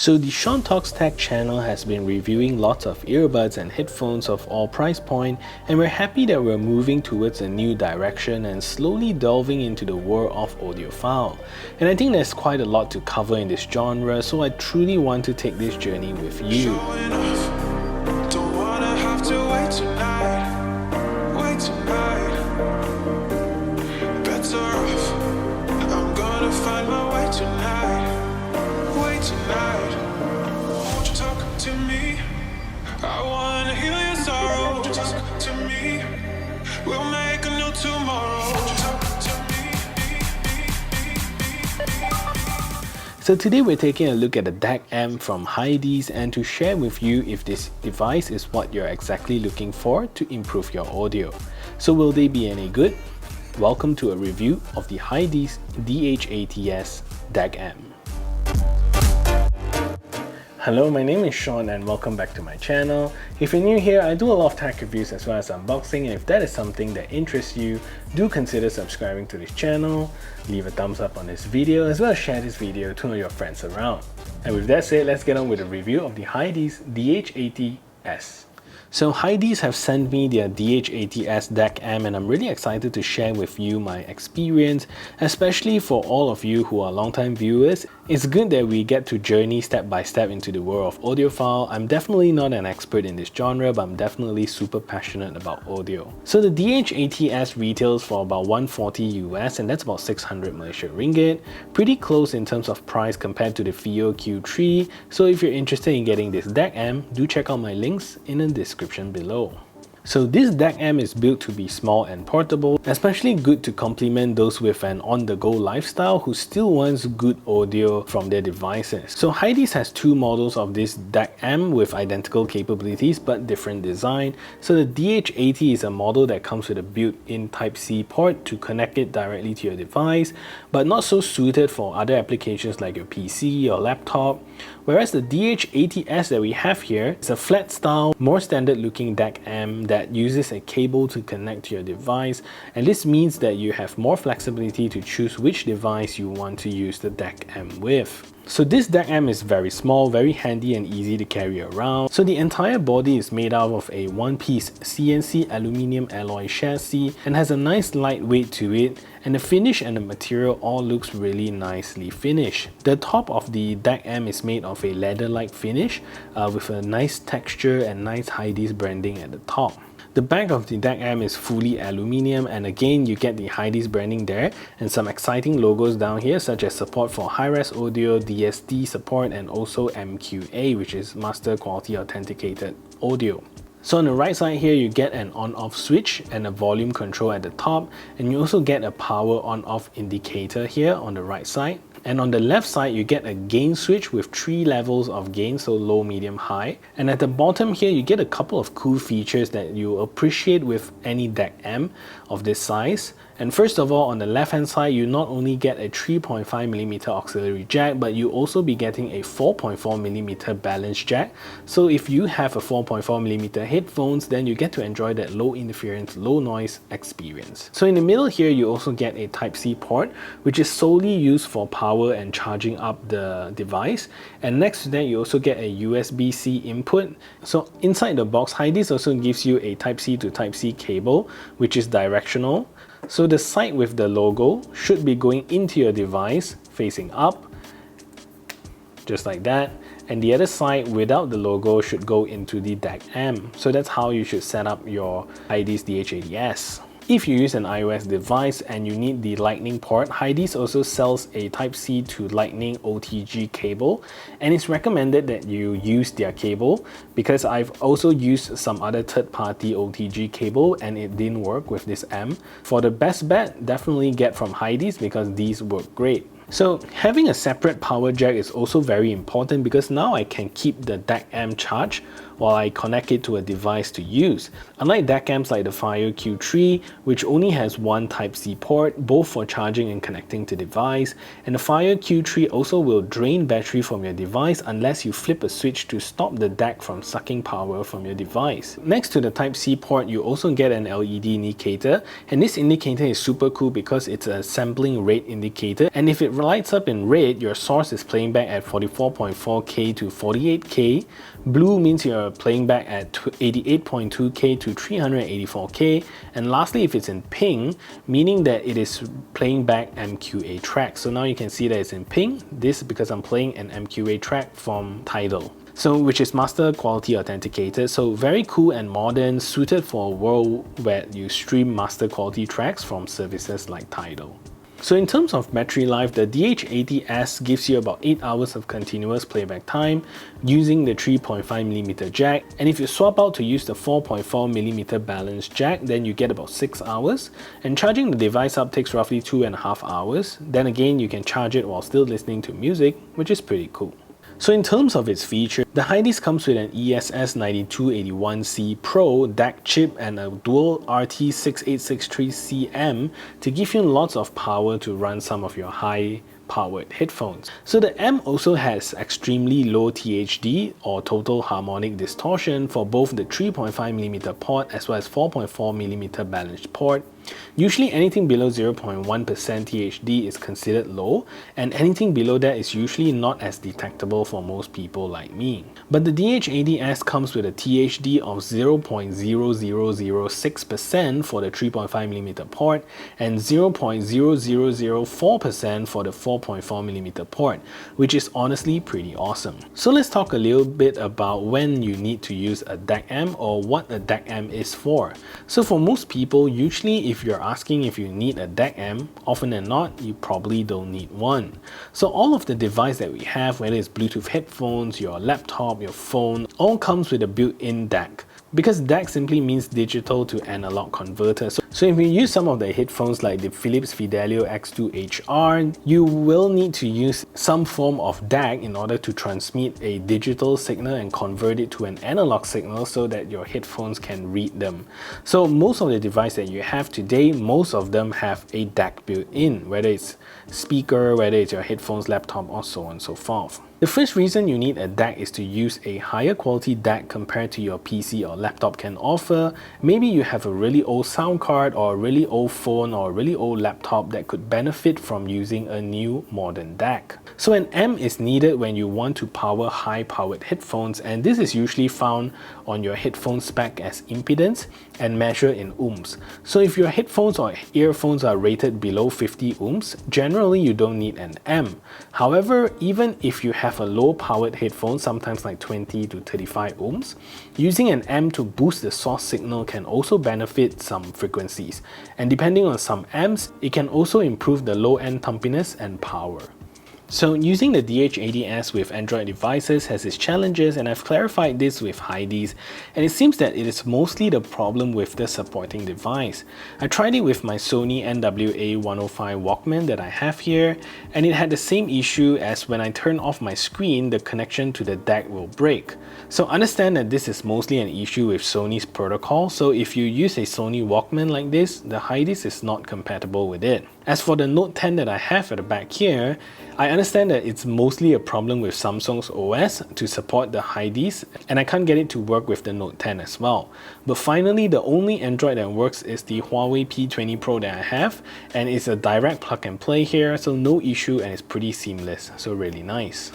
So the Sean Talks Tech channel has been reviewing lots of earbuds and headphones of all price point, and we're happy that we're moving towards a new direction and slowly delving into the world of audiophile. And I think there's quite a lot to cover in this genre, so I truly want to take this journey with you. So today we're taking a look at the DAC amp from Hidizs, and to share with you if this device is what you're exactly looking for to improve your audio. So will they be any good? Welcome to a review of the Hidizs DH80S DAC amp. Hello, my name is Sean and welcome back to my channel. If you're new here, I do a lot of tech reviews as well as unboxing, and if that is something that interests you, do consider subscribing to this channel, leave a thumbs up on this video, as well as share this video to all your friends around. And with that said, let's get on with a review of the Hidizs DH80S. So Hidizs have sent me their DH80S DAC amp, and I'm really excited to share with you my experience, especially for all of you who are long-time viewers. It's good that we get to journey step by step into the world of audiophile. I'm definitely not an expert in this genre, but I'm definitely super passionate about audio. So the DH80S retails for about 140 US, and that's about 600 Malaysia ringgit. Pretty close in terms of price compared to the FIO Q3. So if you're interested in getting this DAC amp, do check out my links in the description below. So this DAC amp is built to be small and portable, especially good to complement those with an on-the-go lifestyle who still wants good audio from their devices. So Hidizs has two models of this DAC amp with identical capabilities but different design. So the DH80 is a model that comes with a built-in Type-C port to connect it directly to your device, but not so suited for other applications like your PC or laptop. Whereas the DH80S that we have here is a flat style, more standard looking DAC amp that uses a cable to connect to your device, and this means that you have more flexibility to choose which device you want to use the DAC amp with. So this DAC amp is very small, very handy and easy to carry around. So the entire body is made out of a one-piece CNC aluminum alloy chassis and has a nice light weight to it, and the finish and the material all looks really nicely finished. The top of the DAC amp is made of a leather-like finish with a nice texture and nice Hidizs branding at the top. The back of the DAC amp is fully aluminium, and again you get the Hidizs branding there and some exciting logos down here such as support for high-res audio, DSD support, and also MQA, which is Master Quality Authenticated Audio. So on the right side here you get an on-off switch and a volume control at the top, and you also get a power on-off indicator here on the right side. And on the left side you get a gain switch with 3 levels of gain, so low, medium, high. And at the bottom here you get a couple of cool features that you appreciate with any DAC amp of this size. And first of all, on the left hand side you not only get a 3.5mm auxiliary jack, but you also be getting a 4.4mm balance jack. So if you have a 4.4mm headphones, then you get to enjoy that low interference, low noise experience. So in the middle here you also get a Type-C port, which is solely used for power and charging up the device. And next to that you also get a USB-C input. So inside the box, Hidizs also gives you a Type-C to Type-C cable, which is directional. So the side with the logo should be going into your device facing up, just like that, and the other side without the logo should go into the DAC amp. So that's how you should set up your Hidizs DH80S. If you use an iOS device and you need the Lightning port, Hidizs also sells a Type-C to Lightning OTG cable, and it's recommended that you use their cable because I've also used some other third-party OTG cable and it didn't work with this amp. For the best bet, definitely get from Hidizs because these work great. So having a separate power jack is also very important because now I can keep the DAC amp charged while I connect it to a device to use. Unlike DAC amps like the Fire Q3, which only has one Type-C port, both for charging and connecting to device, and the Fire Q3 also will drain battery from your device unless you flip a switch to stop the DAC from sucking power from your device. Next to the Type-C port, you also get an LED indicator, and this indicator is super cool because it's a sampling rate indicator, and if it lights up in red, your source is playing back at 44.4K to 48K. Blue means you're playing back at 88.2K to 384K, and lastly, if it's in pink, meaning that it is playing back MQA tracks. So now you can see that it's in pink. This is because I'm playing an MQA track from Tidal, so which is master quality authenticated. So very cool and modern, suited for a world where you stream master quality tracks from services like Tidal. So in terms of battery life, the DH80S gives you about 8 hours of continuous playback time using the 3.5mm jack, and if you swap out to use the 4.4mm balanced jack, then you get about 6 hours, and charging the device up takes roughly 2.5 hours. Then again, you can charge it while still listening to music, which is pretty cool. So in terms of its feature, the Hidizs comes with an ESS9281C Pro DAC chip and a dual RT6863CM to give you lots of power to run some of your high-powered headphones. So the amp also has extremely low THD or total harmonic distortion for both the 3.5mm port as well as 4.4mm balanced port. Usually anything below 0.1% THD is considered low, and anything below that is usually not as detectable for most people like me. But the DH80S comes with a THD of 0.0006% for the 3.5mm port and 0.0004% for the 4.4mm port, which is honestly pretty awesome. So let's talk a little bit about when you need to use a DAC amp or what a DAC amp is for. So for most people, usually if you're asking if you need a DAC amp, often than not, you probably don't need one. So all of the device that we have, whether it's Bluetooth headphones, your laptop, your phone, all comes with a built-in DAC. Because DAC simply means digital to analog converter. So if you use some of the headphones like the Philips Fidelio X2HR, you will need to use some form of DAC in order to transmit a digital signal and convert it to an analog signal so that your headphones can read them. So most of the devices that you have today, most of them have a DAC built in, whether it's speaker, whether it's your headphones, laptop, or so on and so forth. The first reason you need a DAC is to use a higher quality DAC compared to your PC or laptop can offer. Maybe you have a really old sound card or a really old phone or a really old laptop that could benefit from using a new modern DAC. So an amp is needed when you want to power high-powered headphones, and this is usually found on your headphone spec as impedance and measured in ohms. So if your headphones or earphones are rated below 50 ohms, generally you don't need an amp. However, even if you have a low-powered headphone, sometimes like 20 to 35 ohms, using an amp to boost the source signal can also benefit some frequencies. And depending on some amps, it can also improve the low-end thumpiness and power. So using the DH80S with Android devices has its challenges, and I've clarified this with Hidizs, and it seems that it is mostly the problem with the supporting device. I tried it with my Sony NWA105 Walkman that I have here, and it had the same issue as when I turn off my screen, the connection to the DAC will break. So understand that this is mostly an issue with Sony's protocol, so if you use a Sony Walkman like this, the Hidizs is not compatible with it. As for the Note 10 that I have at the back here, I understand that it's mostly a problem with Samsung's OS to support the Hidizs, and I can't get it to work with the Note 10 as well. But finally, the only Android that works is the Huawei P20 Pro that I have, and it's a direct plug and play here, so no issue and it's pretty seamless, so really nice.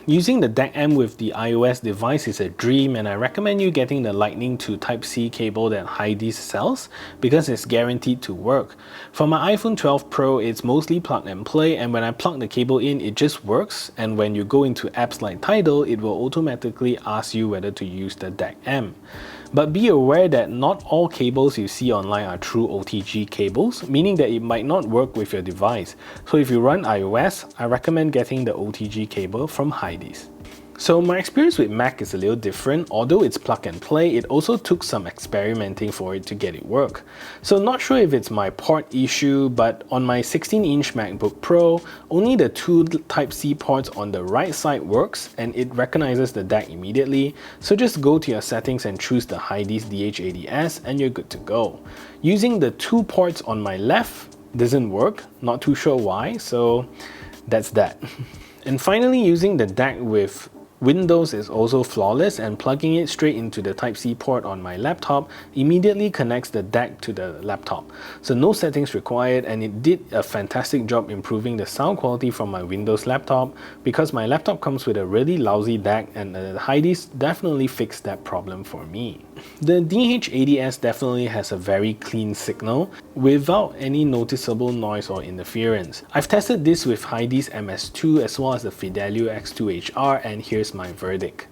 Using the DAC amp with the iOS device is a dream, and I recommend you getting the Lightning to Type-C cable that Hidizs sells because it's guaranteed to work. For my iPhone 12 Pro, it's mostly plug and play, and when I plug the cable in, it just works, and when you go into apps like Tidal, it will automatically ask you whether to use the DAC amp. But be aware that not all cables you see online are true OTG cables, meaning that it might not work with your device. So if you run iOS, I recommend getting the OTG cable from Hidizs. So my experience with Mac is a little different. Although it's plug and play, it also took some experimenting for it to get it work. So not sure if it's my port issue, but on my 16-inch MacBook Pro, only the two Type-C ports on the right side works and it recognizes the DAC immediately. So just go to your settings and choose the Hidizs DH80S and you're good to go. Using the two ports on my left doesn't work, not too sure why, so that's that. And finally, using the DAC with Windows is also flawless, and plugging it straight into the Type-C port on my laptop immediately connects the DAC to the laptop. So no settings required, and it did a fantastic job improving the sound quality from my Windows laptop because my laptop comes with a really lousy DAC, and the Hidizs definitely fixed that problem for me. The DH80S definitely has a very clean signal without any noticeable noise or interference. I've tested this with Hidizs MS2 as well as the Fidelio X2HR, and here's my verdict.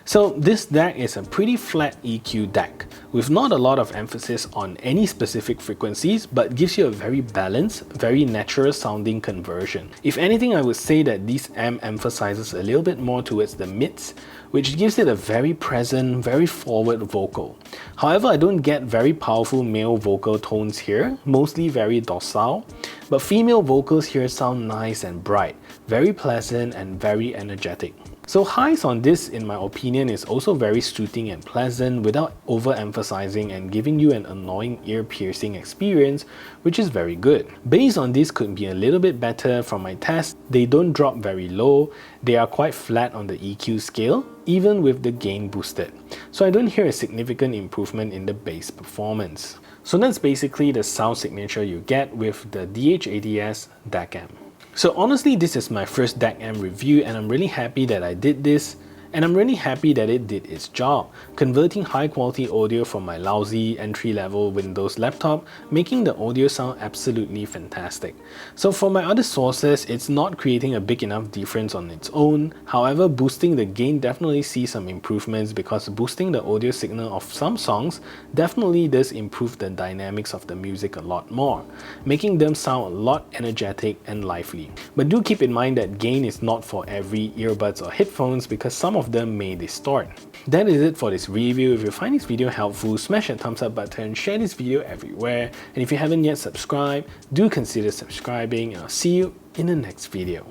So this DAC is a pretty flat EQ DAC with not a lot of emphasis on any specific frequencies, but gives you a very balanced, very natural sounding conversion. If anything, I would say that this amp emphasizes a little bit more towards the mids, which gives it a very present, very forward vocal. However, I don't get very powerful male vocal tones here, mostly very docile, but female vocals here sound nice and bright, very pleasant and very energetic. So highs on this, in my opinion, is also very soothing and pleasant without overemphasizing and giving you an annoying ear-piercing experience, which is very good. Bass on this could be a little bit better. From my test, they don't drop very low, they are quite flat on the EQ scale, even with the gain boosted. So I don't hear a significant improvement in the bass performance. So that's basically the sound signature you get with the DH80S DAC amp. So honestly, this is my first DAC amp review and I'm really happy that I did this. And I'm really happy that it did its job, converting high quality audio from my lousy entry-level Windows laptop, making the audio sound absolutely fantastic. So for my other sources, it's not creating a big enough difference on its own. However, boosting the gain definitely sees some improvements because boosting the audio signal of some songs definitely does improve the dynamics of the music a lot more, making them sound a lot energetic and lively. But do keep in mind that gain is not for every earbuds or headphones because some of them may distort. That is it for this review. If you find this video helpful, smash that thumbs up button, share this video everywhere, and if you haven't yet subscribed, do consider subscribing, and I'll see you in the next video.